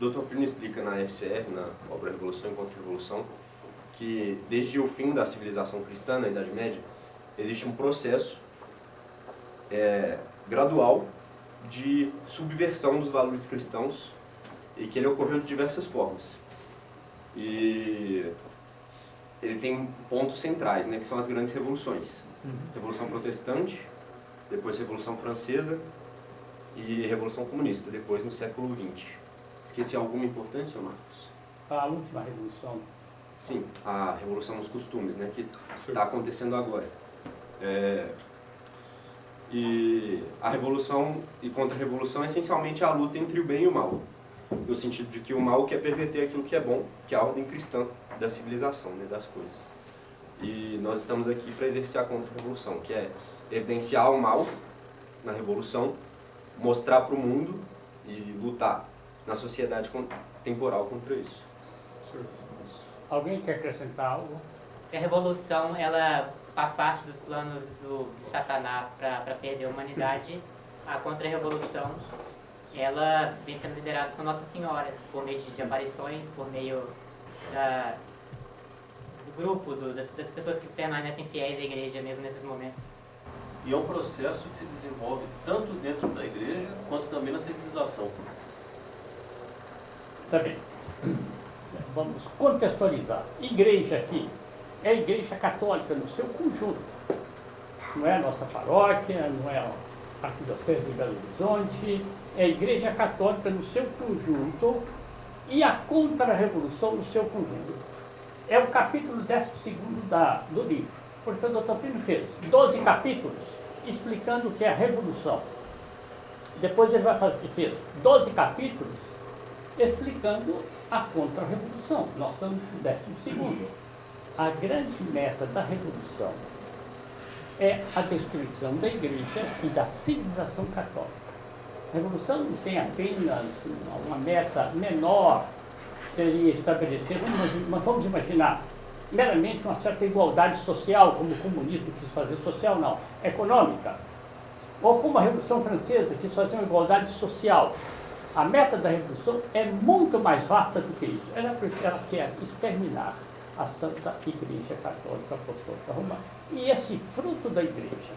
o Dr. Plínio explica na FCR, na obra Revolução e Contra-Revolução, que desde o fim da civilização cristã, na Idade Média, existe um processo gradual de subversão dos valores cristãos e que ele ocorreu de diversas formas. E ele tem pontos centrais, né, que são as grandes revoluções. Revolução Protestante, depois Revolução Francesa e Revolução Comunista, depois no século XX. Esqueci alguma importante, senhor Marcos? A última revolução. Sim, a Revolução dos Costumes, né, que está acontecendo agora. E a Revolução e Contra-Revolução é essencialmente a luta entre o bem e o mal, no sentido de que o mal quer perverter aquilo que é bom, que é a ordem cristã da civilização, né, das coisas. E nós estamos aqui para exercer a Contra-Revolução, que é evidenciar o mal na Revolução, mostrar para o mundo e lutar na sociedade temporal contra isso. Alguém quer acrescentar algo? A revolução, ela faz parte dos planos de Satanás para perder a humanidade. A contra-revolução, ela vem sendo liderada por Nossa Senhora, por meio de aparições, por meio do grupo, das pessoas que permanecem fiéis à igreja mesmo nesses momentos. E é um processo que se desenvolve tanto dentro da igreja, quanto também na civilização. Tá bem. Vamos contextualizar. Igreja aqui é a Igreja Católica no seu conjunto. Não é a nossa paróquia, não é a Arquidiocese de Belo Horizonte, é a Igreja Católica no seu conjunto e a Contra-Revolução no seu conjunto. É o capítulo 12º do livro, porque o Dr. Plínio fez 12 capítulos explicando o que é a Revolução. Depois ele fez 12 capítulos explicando a Contra-Revolução. Nós estamos no 12º. A grande meta da Revolução é a destruição da Igreja e da civilização católica. A Revolução não tem apenas uma meta menor, seria estabelecer, mas vamos imaginar, meramente uma certa igualdade social, como o comunismo quis fazer social, não, econômica. Ou como a Revolução Francesa quis fazer uma igualdade social. A meta da Revolução é muito mais vasta do que isso. Ela quer exterminar a Santa Igreja Católica Apostólica Romana. E esse fruto da Igreja,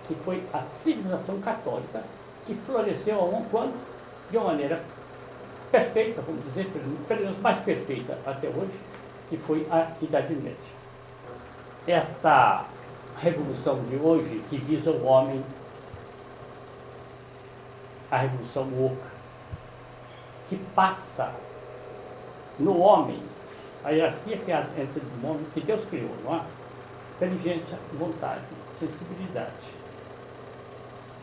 que foi a civilização católica, que floresceu quando? De uma maneira perfeita, vamos dizer, pelo menos mais perfeita até hoje, que foi a Idade Média. Esta revolução de hoje, que visa o homem, a revolução woke, que passa no homem a hierarquia que há entre o homem, que Deus criou, não é? Inteligência, vontade, sensibilidade.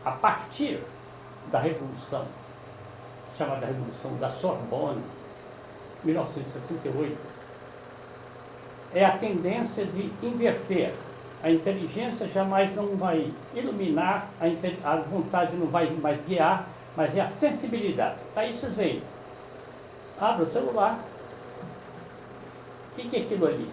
A partir da revolução, chamada Revolução da Sorbonne, 1968, é a tendência de inverter. A inteligência jamais não vai iluminar, a vontade não vai mais guiar, mas é a sensibilidade. Aí vocês veem, abre o celular, o que é aquilo ali?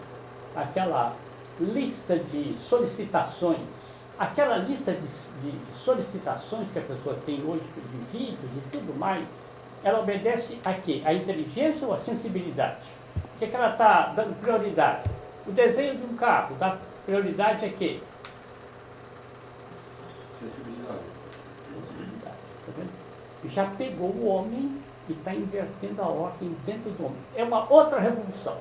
Aquela lista de solicitações, aquela lista de solicitações que a pessoa tem hoje, de vídeo, de tudo mais, ela obedece a quê? A inteligência ou a sensibilidade? O que ela está dando prioridade? O desenho de um carro dá prioridade a quê? Sensibilidade. Sensibilidade, tá vendo? Já pegou o homem e está invertendo a ordem dentro do homem. É uma outra revolução.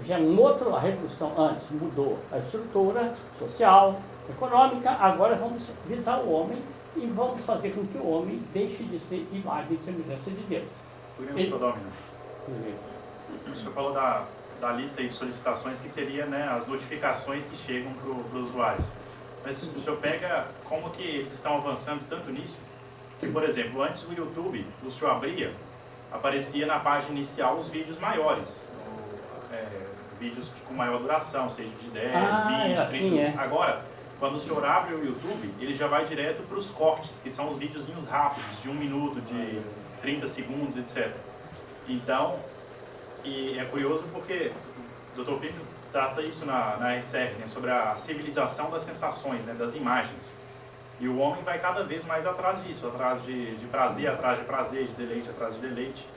Já a revolução antes mudou a estrutura social, econômica, agora vamos visar o homem e vamos fazer com que o homem deixe de ser imagem e semelhança de Deus. Por isso, Prodômino, o senhor falou da lista de solicitações que seria, né, as notificações que chegam para os usuários. Mas o senhor pega como que eles estão avançando tanto nisso? Que, por exemplo, antes do YouTube, o senhor abria, aparecia na página inicial os vídeos maiores. Vídeos com maior duração, seja de 10, 20, assim, 30. Agora, quando o senhor abre o YouTube, ele já vai direto para os cortes, que são os videozinhos rápidos, de 1 minuto, de 30 segundos, etc. Então, e é curioso porque o Dr. Plínio trata isso na RCR, né, sobre a civilização das sensações, né, das imagens. E o homem vai cada vez mais atrás disso, atrás de prazer, de deleite atrás de deleite,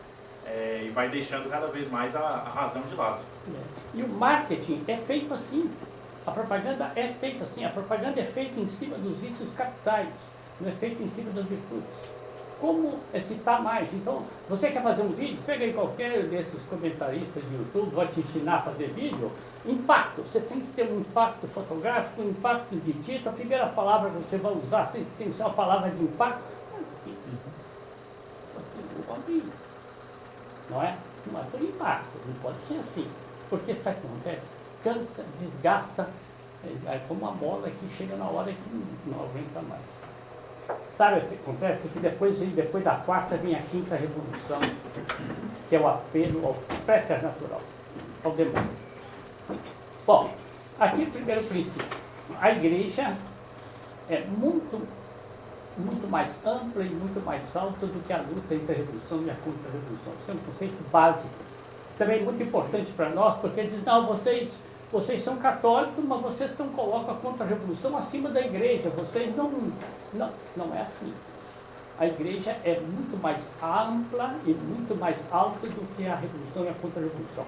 e vai deixando cada vez mais a razão de lado. E o marketing é feito assim, a propaganda é feita assim, a propaganda é feita em cima dos vícios capitais, não é feita em cima das virtudes. Como excitar mais? Então, você quer fazer um vídeo, pega aí qualquer desses comentaristas de YouTube, vai te ensinar a fazer vídeo, impacto, você tem que ter um impacto fotográfico, um impacto de título, a primeira palavra que você vai usar tem que ser uma palavra de impacto. Não é? Não é por impacto, não pode ser assim. Porque sabe o que acontece? Cansa, desgasta, é como uma bola que chega na hora que não aguenta mais. Sabe o que acontece? Que depois da quarta vem a quinta revolução, que é o apelo ao preternatural, ao demônio. Bom, aqui o primeiro princípio. A igreja é muito mais ampla e muito mais alta do que a luta entre a revolução e a contra-revolução. Isso é um conceito básico. Também muito importante para nós, porque diz, não, vocês são católicos, mas vocês não colocam a contra-revolução acima da igreja. Vocês não é assim. A igreja é muito mais ampla e muito mais alta do que a revolução e a contra-revolução.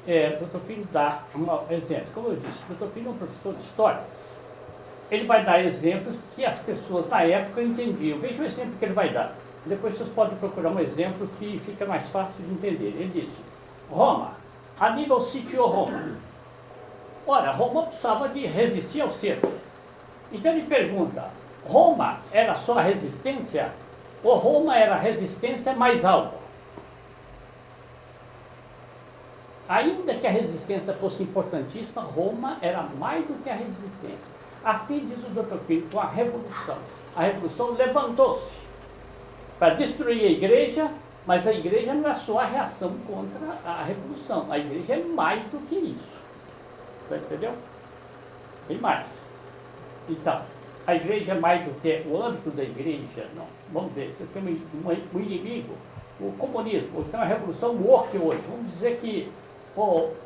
Dr. Pino dá um exemplo. Como eu disse, Dr. Pino é um professor de história. Ele vai dar exemplos que as pessoas da época entendiam. Veja o exemplo que ele vai dar. Depois vocês podem procurar um exemplo que fica mais fácil de entender. Ele disse, Roma, Aníbal sitiou Roma. Ora, Roma precisava de resistir ao cerco. Então ele pergunta, Roma era só a resistência ou Roma era a resistência mais algo? Ainda que a resistência fosse importantíssima, Roma era mais do que a resistência. Assim diz o Dr. Pino com a Revolução. A Revolução levantou-se para destruir a igreja, mas a igreja não é só a reação contra a Revolução. A igreja é mais do que isso. Tá, entendeu? Tem mais. Então, a igreja é mais do que o âmbito da igreja. Não, vamos dizer, você tem um inimigo, o comunismo, tem uma revolução woke hoje. Vamos dizer que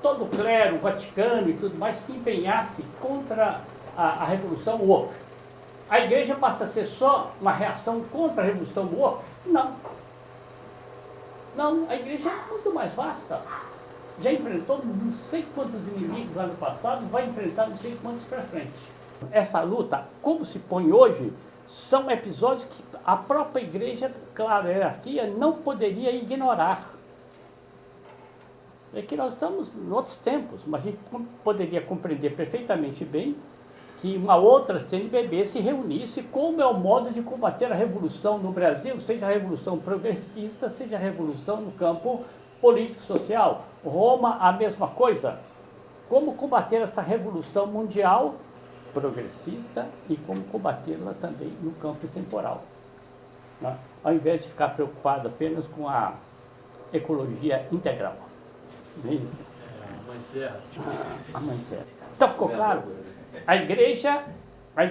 todo o clero, o Vaticano e tudo mais se empenhasse contra a revolução woke. A igreja passa a ser só uma reação contra a revolução woke? Não. Não, a igreja é muito mais vasta. Já enfrentou não sei quantos inimigos lá no passado, vai enfrentar não sei quantos para frente. Essa luta, como se põe hoje, são episódios que a própria igreja, claro, a hierarquia, não poderia ignorar. É que nós estamos em outros tempos, mas a gente poderia compreender perfeitamente bem que uma outra CNBB se reunisse, como é o modo de combater a revolução no Brasil, seja a revolução progressista, seja a revolução no campo político-social. Roma, a mesma coisa. Como combater essa revolução mundial progressista e como combatê-la também no campo temporal. Né? Ao invés de ficar preocupado apenas com a ecologia integral. Não é isso? A mãe terra. A mãe terra. Então ficou claro? A igreja, por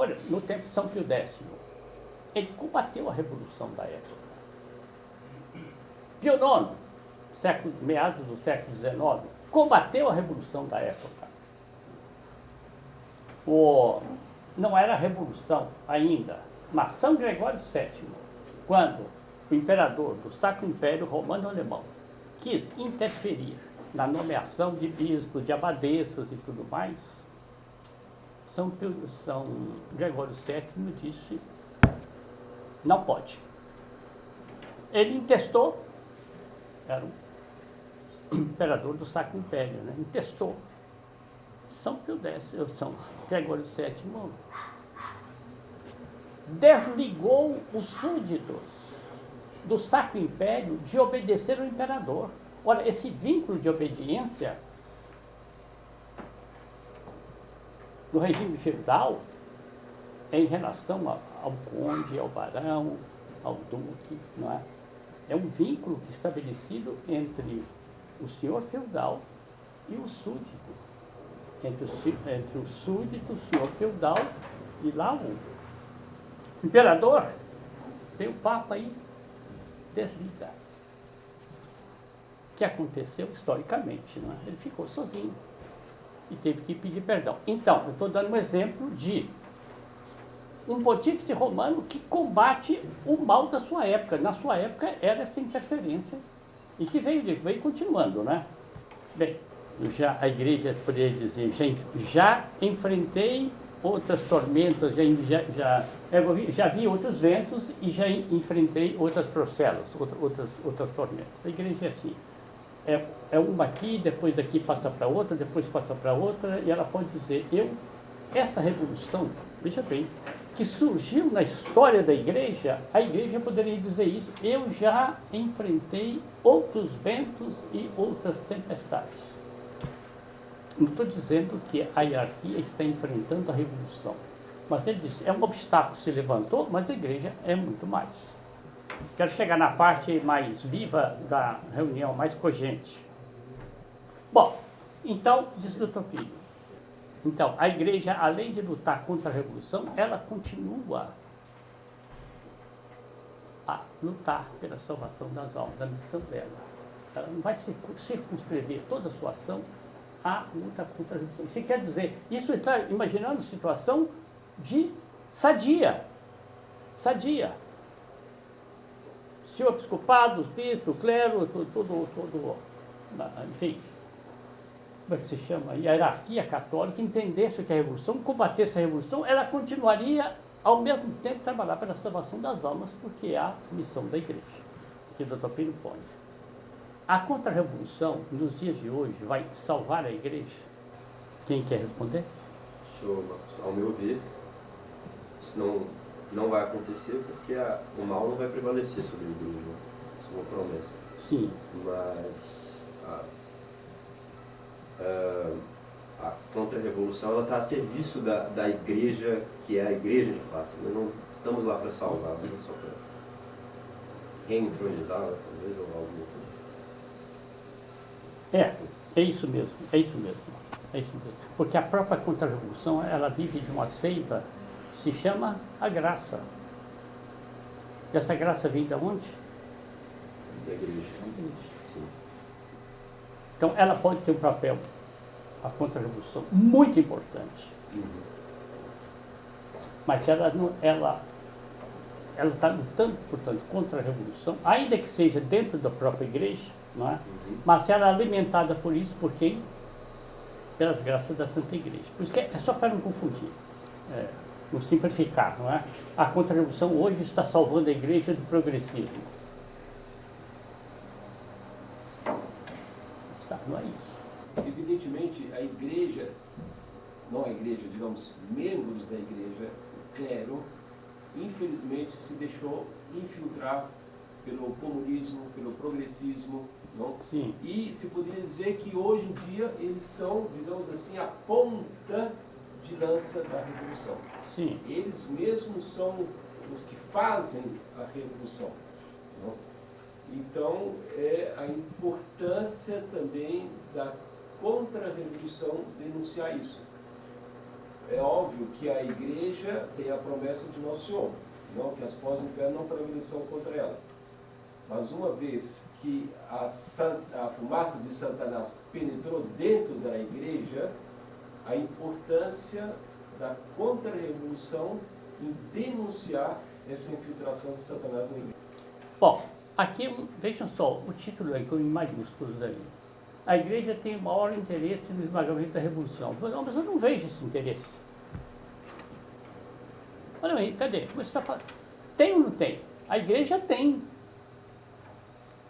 exemplo, no tempo de São Pio X, ele combateu a revolução da época. Pio IX, meados do século XIX, combateu a revolução da época. Não era revolução ainda, mas São Gregório VII, quando o imperador do Sacro Império Romano Alemão quis interferir na nomeação de bispos, de abadesas e tudo mais, São Gregório VII disse, não pode. Ele intestou, era o imperador do Sacro Império, né? Intestou. São Gregório VII desligou os súditos do Sacro Império de obedecer ao imperador. Ora, esse vínculo de obediência no regime feudal é em relação ao conde, ao barão, ao duque, não é? É um vínculo que é estabelecido entre o senhor feudal e o súdito. Entre o súdito, o senhor feudal e lá o imperador, tem o Papa aí, desliga. O que aconteceu historicamente, não é? Ele ficou sozinho. e teve que pedir perdão. Então, eu estou dando um exemplo de um pontífice romano que combate o mal da sua época. Na sua época era essa interferência e que veio continuando, né? Bem, a igreja poderia dizer, gente, já enfrentei outras tormentas, já vi outros ventos e já enfrentei outras procelas, outras tormentas. A igreja é assim, é uma aqui, depois daqui passa para outra, depois passa para outra, e ela pode dizer, essa revolução, veja bem, que surgiu na história da igreja, a igreja poderia dizer isso, eu já enfrentei outros ventos e outras tempestades. Não estou dizendo que a hierarquia está enfrentando a revolução, mas ele disse, é um obstáculo que se levantou, mas a igreja é muito mais. Quero chegar na parte mais viva da reunião, mais cogente. Bom, então, diz o Dr. Plínio, então, a igreja, além de lutar contra a revolução, ela continua a lutar pela salvação das almas, da missão dela. Ela não vai circunscrever toda a sua ação à luta contra a revolução. Isso quer dizer, isso está imaginando situação de sadia. Sadia. Se o episcopado, os bispos, o clero, tudo, enfim, como é que se chama? E a hierarquia católica entendesse o que é a revolução, combatesse a revolução, ela continuaria ao mesmo tempo trabalhar pela salvação das almas, porque é a missão da igreja, que o Dr. Plínio põe. A contra-revolução, nos dias de hoje, vai salvar a igreja? Quem quer responder? Senhor Marcos, ao meu ver, isso não vai acontecer porque o mal não vai prevalecer sobre a igreja. Isso é uma promessa. Sim. Mas a contra-revolução ela está a serviço da igreja, que é a igreja de fato. Nós não estamos lá para salvar, mas só para reentronizá-la, talvez, ou algo do tipo. É isso mesmo, é isso mesmo. Porque a própria contra-revolução, ela vive de uma seiva, se chama a graça. E essa graça vem de onde? Da igreja. Sim. Então, ela pode ter um papel, a contra-revolução, muito importante. Mas ela está lutando, portanto, contra a revolução, ainda que seja dentro da própria igreja, não é? Mas ela é alimentada por isso, por quem? Pelas graças da Santa Igreja. Por isso que é só para não confundir, não simplificar, não é? A contra-revolução hoje está salvando a igreja do progressismo. Não é isso. Evidentemente, a igreja, não a igreja, digamos, membros da igreja, o clero, infelizmente se deixou infiltrar pelo comunismo, pelo progressismo, não? Sim. E se poderia dizer que hoje em dia eles são, digamos assim, a ponta de lança da revolução. Sim. Eles mesmos são os que fazem a revolução, não? Então, é a importância também da contra-revolução denunciar isso. É óbvio que a igreja tem a promessa de Nosso Senhor, não, que as portas do inferno não prevalecerão contra ela. Mas uma vez que a fumaça de Satanás penetrou dentro da igreja, a importância da contra-revolução em denunciar essa infiltração de Satanás na igreja. Bom, aqui, vejam só, o título aí, com maiúsculos ali. A igreja tem o maior interesse no esmagamento da revolução. Não, mas eu não vejo esse interesse. Olha aí, cadê? Você tá falando? Tem ou não tem? A igreja tem.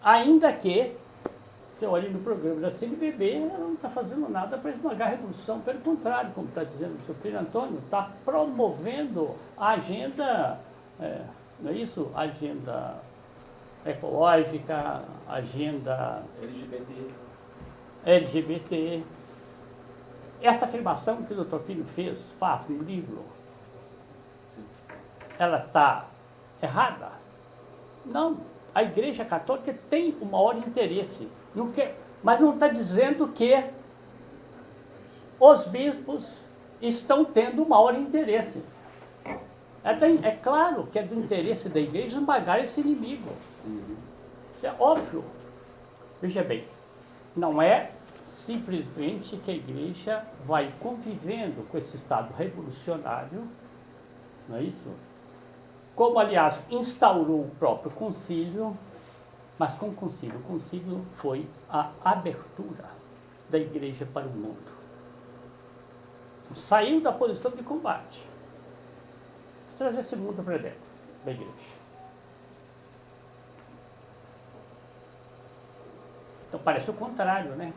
Ainda que, você olha no programa da CNBB, ela não está fazendo nada para esmagar a revolução. Pelo contrário, como está dizendo o Sr. Plínio Antônio, está promovendo a agenda, não é isso? A agenda ecológica, agenda LGBT. Essa afirmação que o Dr. Plínio faz no livro, ela está errada? Não. A Igreja Católica tem o maior interesse, mas não está dizendo que os bispos estão tendo o maior interesse. É claro que é do interesse da Igreja esmagar esse inimigo. Isso é óbvio. Veja bem, não é simplesmente que a igreja vai convivendo com esse estado revolucionário, não é isso? Como, aliás, instaurou o próprio concílio, mas com o concílio foi a abertura da igreja para o mundo. Saiu da posição de combate, trazer esse mundo para dentro da igreja. Então parece o contrário, né?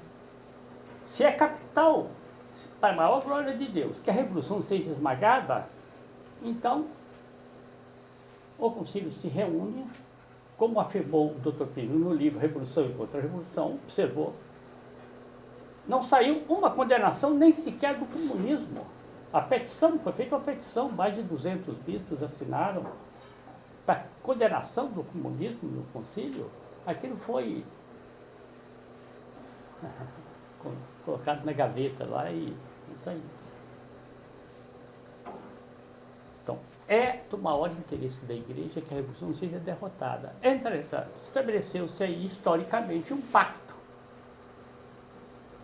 Se é capital, para a maior glória de Deus, que a revolução seja esmagada, então o concílio se reúne, como afirmou o Dr. Plínio no livro Revolução e Contra-Revolução, observou, não saiu uma condenação nem sequer do comunismo. A petição, foi feita uma petição, mais de 200 bispos assinaram para condenação do comunismo no concílio. Aquilo foi colocado na gaveta lá e não saiu. Então, é do maior interesse da igreja que a revolução seja derrotada. Entretanto, estabeleceu-se aí historicamente um pacto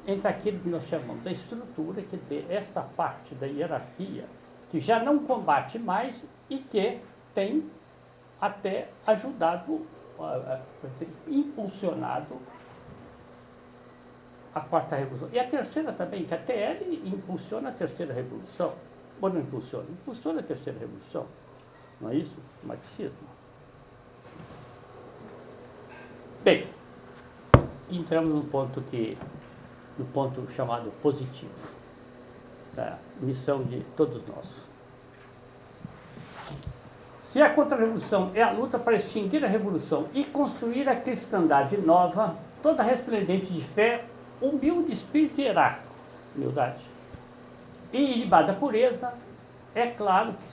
entre aquilo que nós chamamos da estrutura, quer dizer, essa parte da hierarquia, que já não combate mais e que tem até ajudado, impulsionado a quarta revolução. E a terceira também, que até ele impulsiona a terceira revolução. Ou não impulsiona? Impulsiona a terceira revolução. Não é isso? O marxismo. Bem, entramos num ponto no ponto chamado positivo, da missão de todos nós. Se a contra-revolução é a luta para extinguir a revolução e construir a cristandade nova, toda resplendente de fé, humilde espírito hierárquico, humildade, e ilibada pureza, é claro que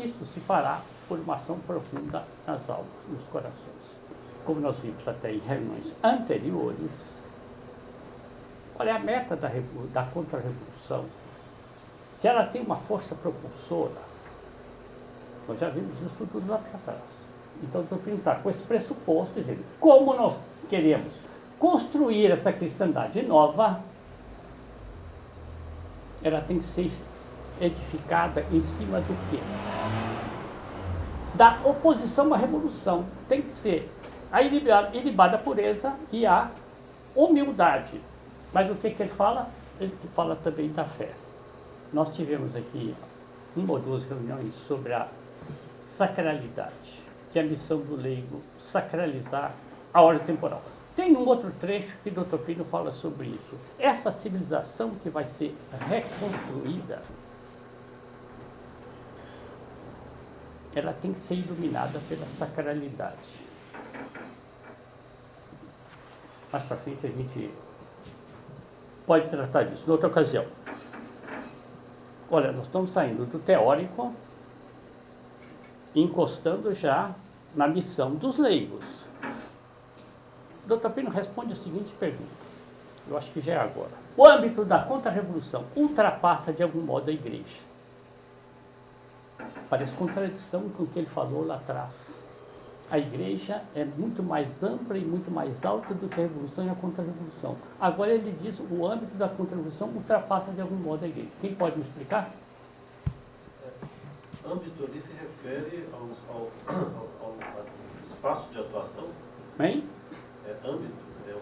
isso se fará por uma ação profunda nas almas, nos corações. Como nós vimos até em reuniões anteriores, qual é a meta da contra-revolução? Se ela tem uma força propulsora, nós já vimos isso tudo lá para trás. Então, eu vou perguntar com esse pressuposto, dizendo, como nós queremos construir essa cristandade nova, ela tem que ser edificada em cima do quê? Da oposição à revolução. Tem que ser a ilibada pureza e a humildade. Mas o que ele fala? Ele fala também da fé. Nós tivemos aqui uma ou duas reuniões sobre a sacralidade, que é a missão do leigo, sacralizar a ordem temporal. Tem um outro trecho que o Dr. Plínio fala sobre isso. Essa civilização que vai ser reconstruída, ela tem que ser iluminada pela sacralidade. Mais para frente a gente pode tratar disso, noutra ocasião. Olha, nós estamos saindo do teórico, encostando já na missão dos leigos. O Dr. Plínio responde a seguinte pergunta, eu acho que já é agora. O âmbito da contra-revolução ultrapassa de algum modo a igreja. Parece contradição com o que ele falou lá atrás. A igreja é muito mais ampla e muito mais alta do que a revolução e a contra-revolução. Agora ele diz o âmbito da contra-revolução ultrapassa de algum modo a igreja. Quem pode me explicar? Âmbito ali se refere ao espaço de atuação. Hein? Âmbito é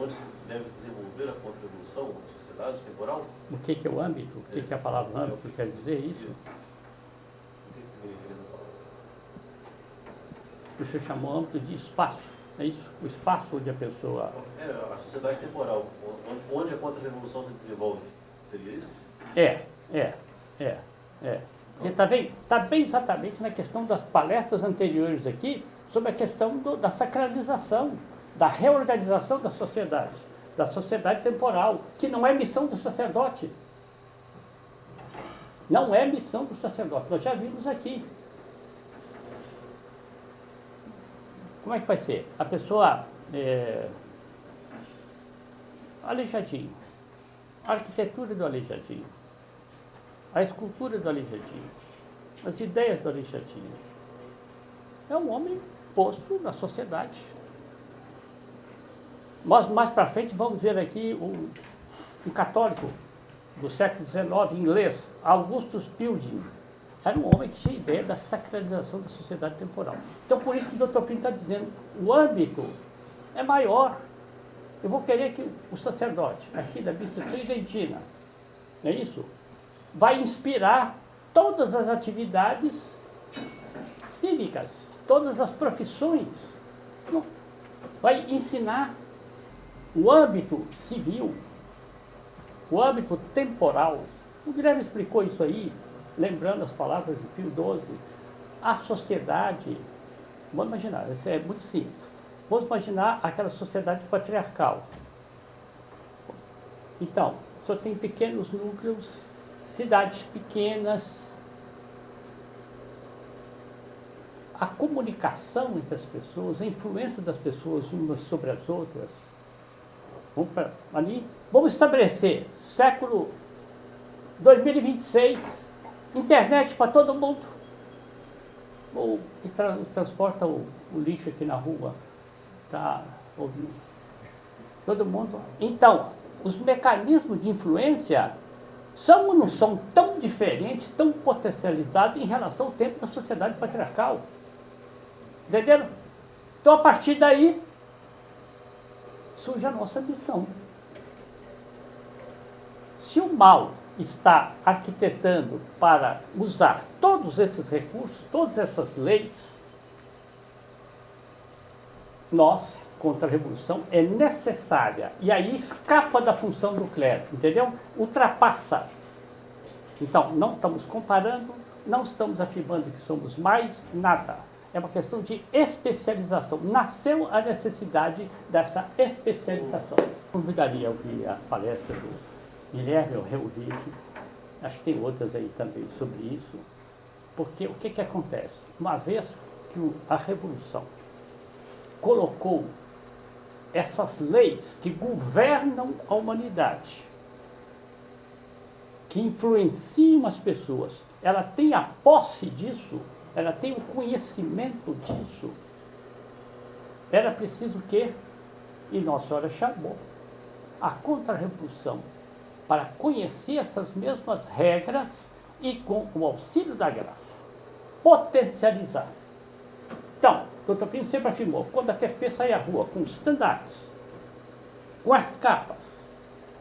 onde se deve desenvolver a contra-revolução, a sociedade temporal. O que é o âmbito? O que é a palavra âmbito? Quer dizer isso? O que significa essa palavra? O senhor chamou âmbito de espaço, é isso? O espaço onde a pessoa... A sociedade temporal, onde a contra-revolução se desenvolve, seria isso? Porque está bem exatamente na questão das palestras anteriores aqui, sobre a questão da sacralização, da reorganização da sociedade temporal, que não é missão do sacerdote. Não é missão do sacerdote, nós já vimos aqui. Como é que vai ser? A pessoa, aleijadinho, a arquitetura do aleijadinho, a escultura do aleijadinho, as ideias do aleijadinho. É um homem posto na sociedade. Nós mais para frente vamos ver aqui um católico do século XIX, inglês, Augustus Fielding, era um homem que tinha ideia da sacralização da sociedade temporal. Então, por isso que o Dr. Plínio está dizendo, o âmbito é maior. Eu vou querer que o sacerdote aqui da Missa Tridentina, não é isso? Vai inspirar todas as atividades cívicas, todas as profissões. Não. Vai ensinar o âmbito civil, o âmbito temporal. O Guilherme explicou isso aí, lembrando as palavras de Pio XII. A sociedade, vamos imaginar, isso é muito simples. Vamos imaginar aquela sociedade patriarcal. Então, só tem pequenos núcleos, cidades pequenas. A comunicação entre as pessoas, a influência das pessoas umas sobre as outras. Vamos estabelecer, século 2026, internet para todo mundo. O que transporta o lixo aqui na rua. Tá ouvindo? Todo mundo. Então, os mecanismos de influência são ou não são tão diferentes, tão potencializados em relação ao tempo da sociedade patriarcal. Entenderam? Então, a partir daí, surge a nossa missão. Se o mal está arquitetando para usar todos esses recursos, todas essas leis, nós, contra a revolução, é necessária. E aí escapa da função do clero, entendeu? Ultrapassa. Então, não estamos comparando, não estamos afirmando que somos mais nada. É uma questão de especialização. Nasceu a necessidade dessa especialização. Convidaria a ouvir a palestra do Guilherme, eu reouvi, acho que tem outras aí também sobre isso. Porque o que acontece? Uma vez que a revolução colocou essas leis que governam a humanidade, que influenciam as pessoas, ela tem a posse disso, ela tem o conhecimento disso, era preciso que, e Nossa Senhora chamou, a contra-revolução, para conhecer essas mesmas regras e, com o auxílio da graça, potencializar. Então, o Dr. Plínio sempre afirmou, quando a TFP saía à rua com os estandartes, com as capas,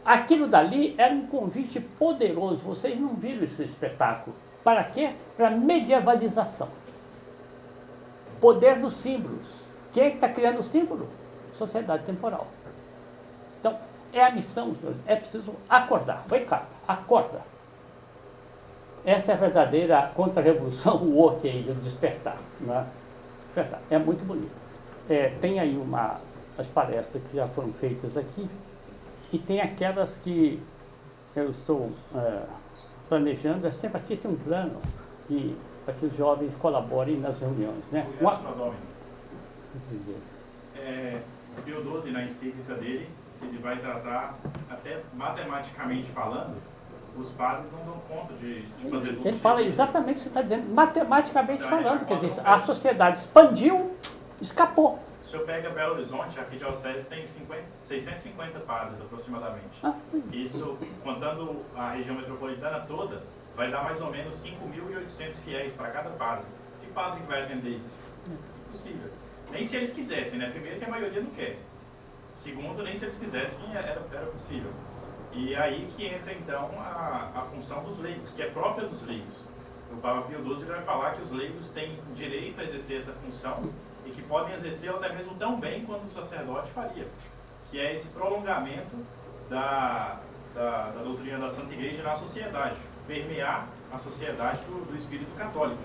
aquilo dali era um convite poderoso. Vocês não viram esse espetáculo. Para quê? Para medievalização. Poder dos símbolos. Quem é que está criando o símbolo? Sociedade temporal. Então, é a missão, senhores, é preciso acordar. Wake up, acorda. Essa é a verdadeira contra-revolução, o work aí, do despertar. Né? É muito bonito. Tem aí as palestras que já foram feitas aqui, e tem aquelas que eu estou planejando, sempre aqui tem um plano para que os jovens colaborem nas reuniões. Né? Pio XII, na encíclica dele, ele vai tratar, até matematicamente falando, os padres não dão conta de fazer tudo. Ele fala exatamente o que você está dizendo, matematicamente falando, quer dizer, a sociedade expandiu, escapou. O senhor pega Belo Horizonte, a arquidiocese tem 650 padres aproximadamente. Isso, contando a região metropolitana toda, vai dar mais ou menos 5.800 fiéis para cada padre. Que padre que vai atender isso? Impossível. Nem se eles quisessem, né? Primeiro que a maioria não quer. Segundo, nem se eles quisessem era possível. E aí que entra então a função dos leigos, que é própria dos leigos. O Papa Pio XII vai falar que os leigos têm direito a exercer essa função e que podem exercê-la até mesmo tão bem quanto o sacerdote faria, que é esse prolongamento da doutrina da Santa Igreja na sociedade, permear a sociedade do espírito católico.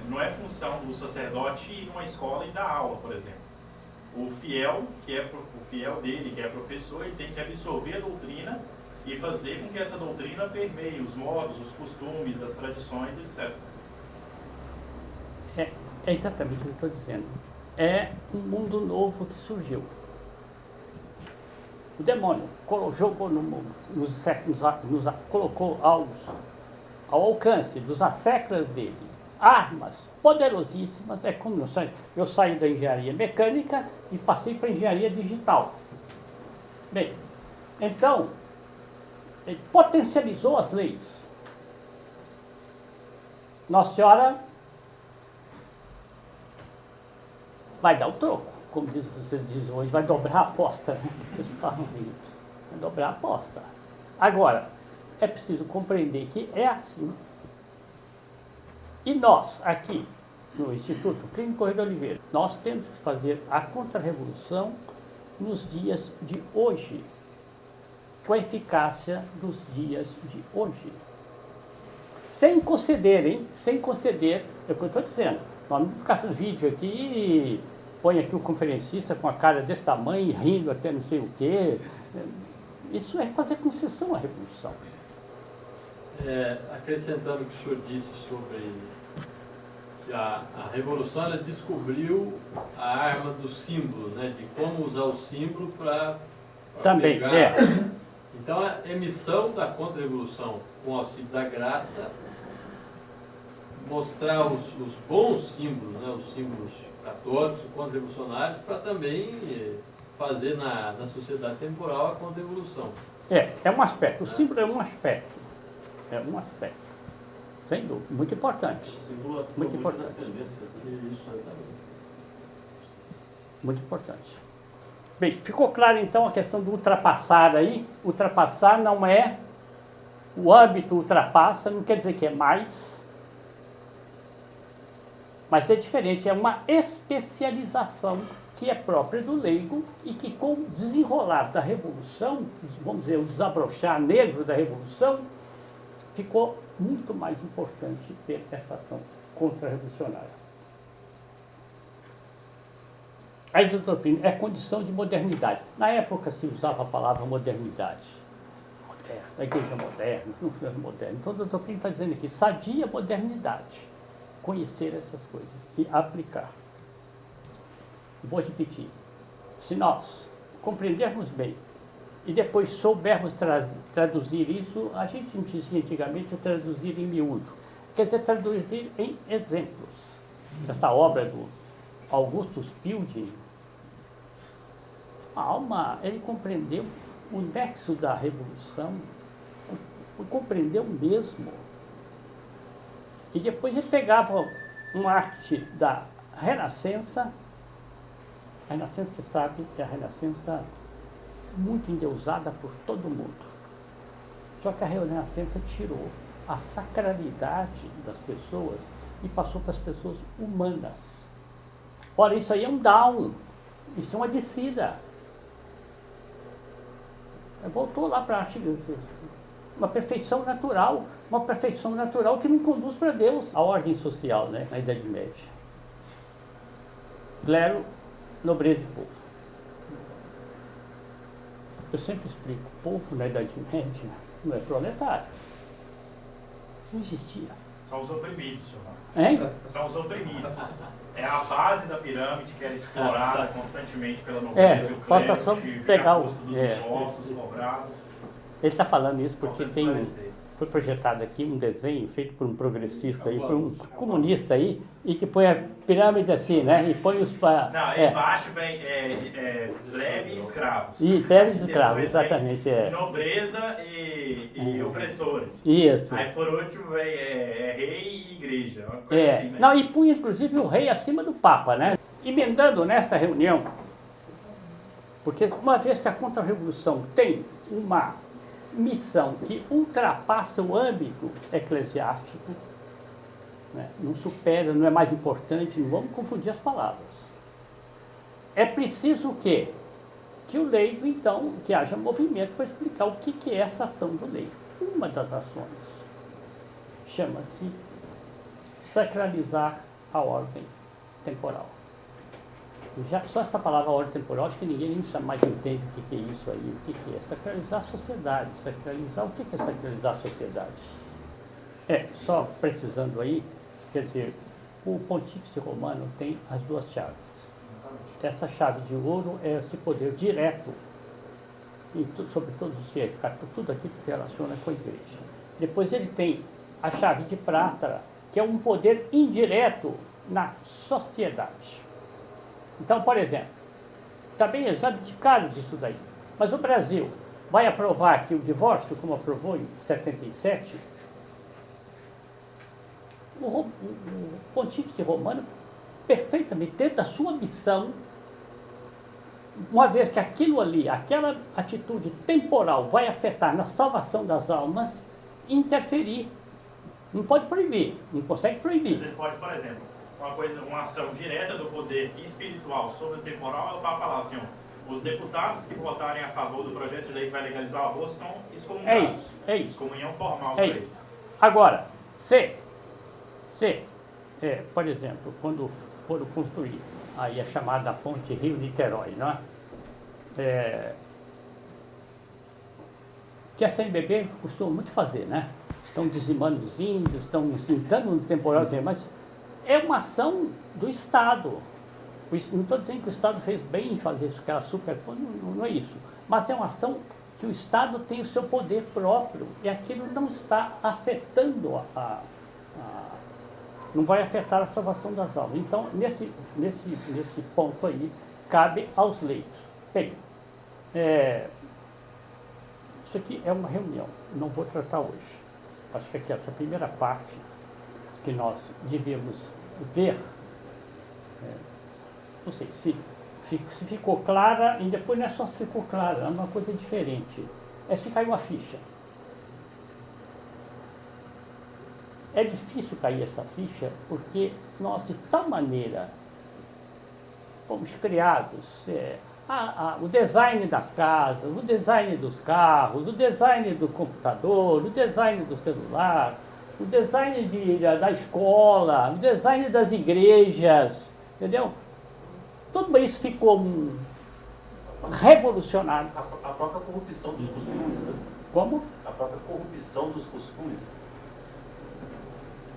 Não é função do sacerdote ir numa escola e dar aula, por exemplo. O fiel, o fiel dele, que é professor, ele tem que absorver a doutrina e fazer com que essa doutrina permeie os modos, os costumes, as tradições, etc. É exatamente o que eu estou dizendo. É um mundo novo que surgiu. O demônio jogou no mundo, colocou ao alcance dos asseclas dele armas poderosíssimas. É como eu saí da engenharia mecânica e passei para a engenharia digital. Bem, Então, ele potencializou as leis. Nossa Senhora vai dar o troco, como vocês dizem hoje, vai dobrar a aposta, né? Vocês falam aí, vai dobrar a aposta. Agora, é preciso compreender que é assim. E nós, aqui, no Instituto Clínico Correia de Oliveira, nós temos que fazer a contra-revolução nos dias de hoje, com a eficácia dos dias de hoje. Sem conceder, hein? Sem conceder, é o que eu estou dizendo. Nós não vamos ficar fazendo vídeo aqui e põe aqui o conferencista com a cara desse tamanho, rindo até não sei o quê. Isso é fazer concessão à revolução. Acrescentando o que o senhor disse sobre que a Revolução ela descobriu a arma do símbolo, né, de como usar o símbolo para Também, pegar. Então, a emissão da contra-revolução com o auxílio da graça, mostrar os bons símbolos, né, os símbolos católicos, contra-revolucionários, para também fazer na sociedade temporal a contra-revolução. É um aspecto, o símbolo é um aspecto. É um aspecto. Sem dúvida, muito importante. Símbolo Muito muito importante. nas tendências, né? Isso, exatamente. Muito importante. Bem, ficou claro então a questão do ultrapassar aí. Ultrapassar não é o âmbito ultrapassa, não quer dizer que é mais, mas é diferente, é uma especialização que é própria do leigo e que com o desenrolar da Revolução, vamos dizer, o desabrochar negro da Revolução, ficou muito mais importante ter essa ação contra-revolucionária. Aí, doutor Plínio, é condição de modernidade. Na época se usava a palavra modernidade. Moderna, a igreja moderna, não foi moderna. Então, o doutor Plínio está dizendo aqui, sadia modernidade. Conhecer essas coisas e aplicar. Vou repetir. Se nós compreendermos bem e depois soubermos traduzir isso, a gente não dizia antigamente traduzir em miúdo. Quer dizer, traduzir em exemplos. Essa obra do Augustus Pilding, ele compreendeu o nexo da Revolução, compreendeu mesmo. E depois ele pegava uma arte da Renascença. A Renascença, você sabe, é a Renascença muito endeusada por todo mundo. Só que a Renascença tirou a sacralidade das pessoas e passou para as pessoas humanas. Ora, isso aí é um down, isso é uma descida. Voltou lá para uma perfeição natural que não conduz para Deus. A ordem social, né, na Idade Média. Clero, nobreza e povo. Eu sempre explico, povo na Idade Média não é proletário. Isso não existia. São os oprimidos, senhor. Hein? São os oprimidos. É a base da pirâmide que era explorada constantemente pela nobreza e o falta clero, só que pegar a o- custa dos é. impostos cobrados. Ele está falando isso porque Falta tem esclarecer. foi projetado aqui um desenho feito por um progressista aí, por um comunista aí, e que põe a pirâmide assim, né? E põe os Não, embaixo vem plebe e escravos. E plebe e escravos, Depois vem exatamente, é. Nobreza e opressores. Isso. Aí por último vem rei e igreja. Uma coisa assim, né? Não, e punha inclusive o rei acima do Papa, né? Emendando nesta reunião, porque uma vez que a Contra-Revolução tem uma missão que ultrapassa o âmbito eclesiástico, né? Não supera, não é mais importante, não vamos confundir as palavras. É preciso o quê? Que o leigo, então, que haja movimento para explicar o que é essa ação do leigo. Uma das ações chama-se sacralizar a ordem temporal. Só essa palavra ordem temporal, acho que ninguém nem mais entende o que é isso aí, o que é sacralizar a sociedade. Sacralizar, o que é sacralizar a sociedade? Só precisando aí, quer dizer, o pontífice romano tem as duas chaves. Essa chave de ouro é esse poder direto sobre todos os fiéis, tudo aquilo que se relaciona com a igreja. Depois ele tem a chave de prata, que é um poder indireto na sociedade. Então, por exemplo, está bem abdicado disso daí. Mas o Brasil vai aprovar aqui o divórcio, como aprovou em 77, o pontífice romano, perfeitamente, dentro da sua missão, uma vez que aquilo ali, aquela atitude temporal vai afetar na salvação das almas, interferir. Não pode proibir, não consegue proibir. Você pode, por exemplo, uma ação direta do poder espiritual sobre o temporal, ela vai falar assim, ó, os deputados que votarem a favor do projeto de lei que vai legalizar o aborto estão excomungados. É isso. Comunhão formal para eles. Agora, por exemplo, quando foram construir aí a chamada ponte Rio-Niterói, não é? Que a CNBB costuma muito fazer, né? Estão dizimando os índios, estão entrando no temporal, mas é uma ação do Estado. Não estou dizendo que o Estado fez bem em fazer isso, que ela superpõe, não é isso. Mas é uma ação que o Estado tem o seu poder próprio e aquilo não está afetando não vai afetar a salvação das almas. Então, nesse ponto aí, cabe aos leigos. Bem, isso aqui é uma reunião, não vou tratar hoje. Acho que aqui essa primeira parte que nós devíamos ver, não sei se ficou clara, e depois não é só se ficou clara, é uma coisa diferente. É se caiu uma ficha. É difícil cair essa ficha porque nós, de tal maneira, fomos criados, o design das casas, o design dos carros, o design do computador, o design do celular, o design da escola, o design das igrejas, entendeu? Tudo isso ficou revolucionário. A própria corrupção dos costumes, né? Como? A própria corrupção dos costumes.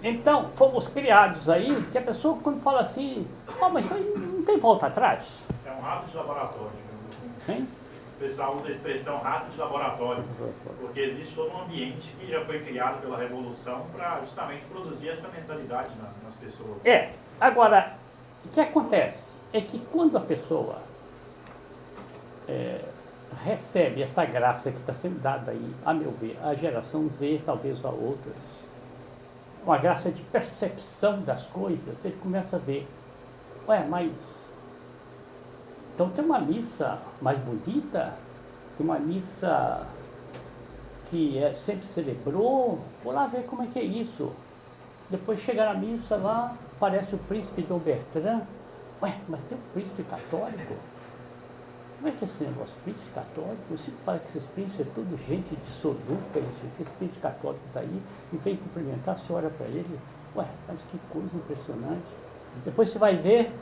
Então, fomos criados aí, que a pessoa quando fala assim, mas isso aí não tem volta atrás. É um rato de laboratório, digamos assim. Hein? O pessoal usa a expressão rato de laboratório, porque existe todo um ambiente que já foi criado pela Revolução para justamente produzir essa mentalidade nas pessoas. Agora, o que acontece é que quando a pessoa recebe essa graça que está sendo dada aí, a meu ver, à geração Z, talvez a outras, uma graça de percepção das coisas, ele começa a ver, mas então tem uma missa mais bonita, tem uma missa que sempre celebrou, vou lá ver como é que é isso. Depois chega na missa lá, aparece o príncipe Dom Bertrand, mas tem um príncipe católico? Como é que é esse negócio? Príncipe católico? Eu sempre falo que esses príncipes é tudo gente dissoluta, não sei o que, esse príncipe católico está aí, e vem cumprimentar, você olha para ele, mas que coisa impressionante. Depois você vai ver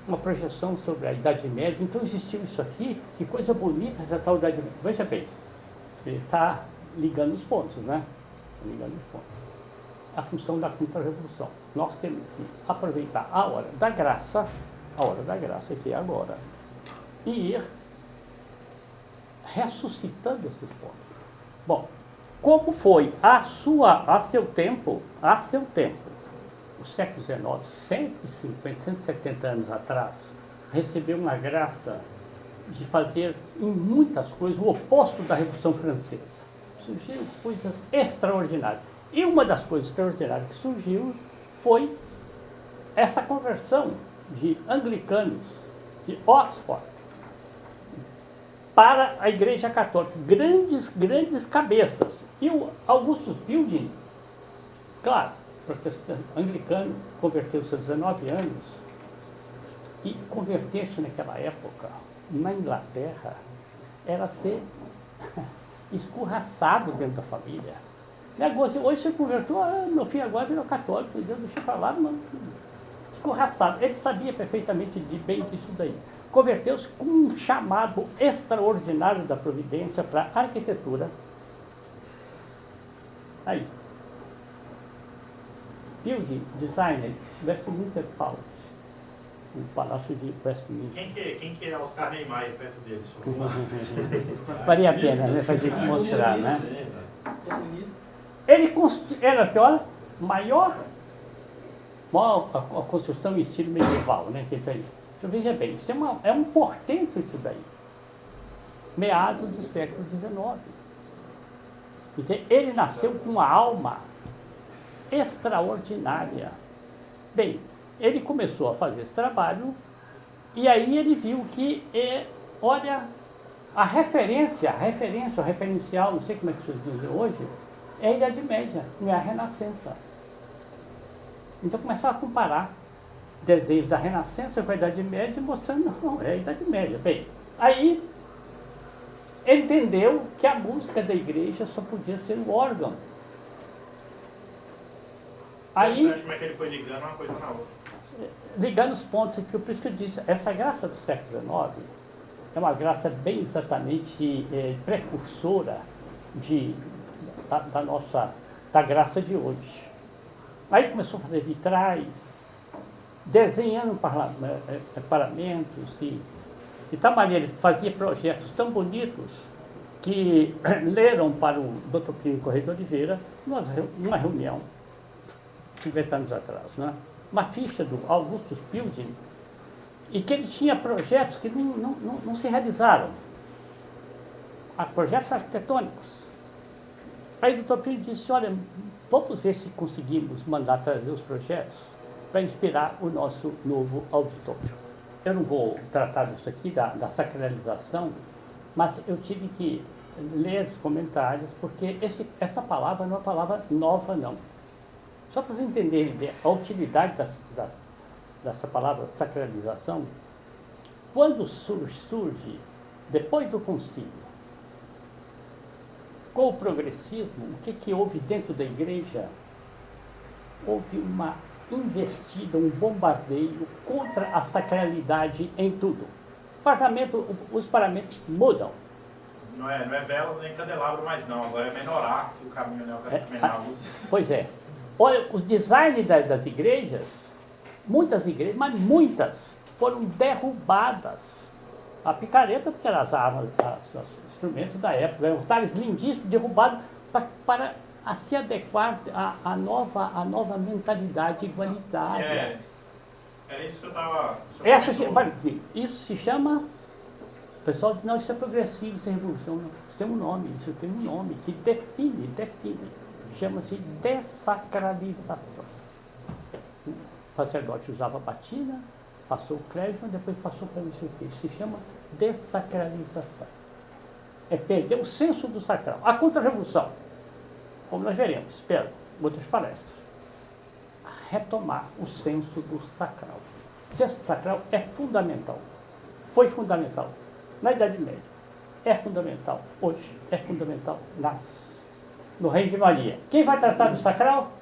uma projeção sobre a Idade Média, então existiu isso aqui, que coisa bonita essa tal Idade Média. Veja bem, ele está ligando os pontos, né? Ligando os pontos. A função da Quinta Revolução. Nós temos que aproveitar a hora da graça que é agora, e ir ressuscitando esses pontos. Bom, como foi a seu tempo, o século XIX, 150, 170 anos atrás, recebeu uma graça de fazer em muitas coisas o oposto da Revolução Francesa. Surgiram coisas extraordinárias. E uma das coisas extraordinárias que surgiu foi essa conversão de anglicanos de Oxford para a Igreja Católica. Grandes cabeças. E o Augustus Pilding, claro, protestante, anglicano, converteu-se aos 19 anos. E converter-se naquela época, na Inglaterra, era ser escorraçado dentro da família. Negócio, hoje você converteu, meu filho agora virou católico, Deus deixa para lá, não. Escorraçado. Ele sabia perfeitamente bem disso daí. Converteu-se com um chamado extraordinário da providência para a arquitetura. Aí. Building Designer, Westminster Palace. O Palácio de Westminster. Quem que é Oscar Niemeyer perto deles? Valia a pena, né? Pra gente mostrar, né? Ele era aqui, olha, maior a construção em estilo medieval, né? Quer dizer, você veja bem, isso é um portento isso daí. meados do século XIX. Então, ele nasceu com uma alma extraordinária. Bem, ele começou a fazer esse trabalho e aí ele viu que, olha, o referencial, não sei como é que se diz hoje, é a Idade Média, não é a Renascença. Então começaram a comparar desenhos da Renascença com a Idade Média, mostrando, não, é a Idade Média. Bem, aí ele entendeu que a música da igreja só podia ser o órgão. Aí, Interessante como é que ele foi ligando uma coisa na outra. ligando os pontos aqui, por isso que eu disse, essa graça do século XIX é uma graça bem exatamente precursora da graça de hoje. Aí começou a fazer vitrais, desenhando paramentos e de tal maneira ele fazia projetos tão bonitos que leram para o Dr. Plínio Correia de Oliveira, numa reunião, 50 anos atrás, né? Uma ficha do Augustus Pilding, e que ele tinha projetos que não se realizaram, projetos arquitetônicos. Aí o Dr. Plínio disse, olha, vamos ver se conseguimos mandar trazer os projetos para inspirar o nosso novo auditório. Eu não vou tratar disso aqui, da sacralização, mas eu tive que ler os comentários, porque essa palavra não é uma palavra nova, não. Só para vocês entenderem a utilidade dessa palavra sacralização, quando surge, depois do concílio, com o progressismo, o que houve dentro da igreja? Houve uma investida, um bombardeio contra a sacralidade em tudo. Os paramentos mudam. Não é vela nem candelabro mais não, agora é menorá que o caminho neocatecumenal usa. Pois é. Olha, o design das igrejas, muitas igrejas, mas muitas, foram derrubadas. A picareta, porque eram as armas, os instrumentos da época, altares lindíssimos, derrubados para se adequar à nova mentalidade igualitária. Era isso que eu estava... Isso se chama... O pessoal diz, não, isso é progressivo, isso é revolução. Não, isso tem um nome que define. Chama-se dessacralização. O sacerdote usava batina, passou o clésima, depois passou para não sei o que. Isso se chama dessacralização. É perder o senso do sacral. A contra-revolução, como nós veremos, espero, outras palestras, retomar o senso do sacral. O senso do sacral é fundamental. Foi fundamental na Idade Média. É fundamental hoje. É fundamental no Reino de Maria. Quem vai tratar do sacral?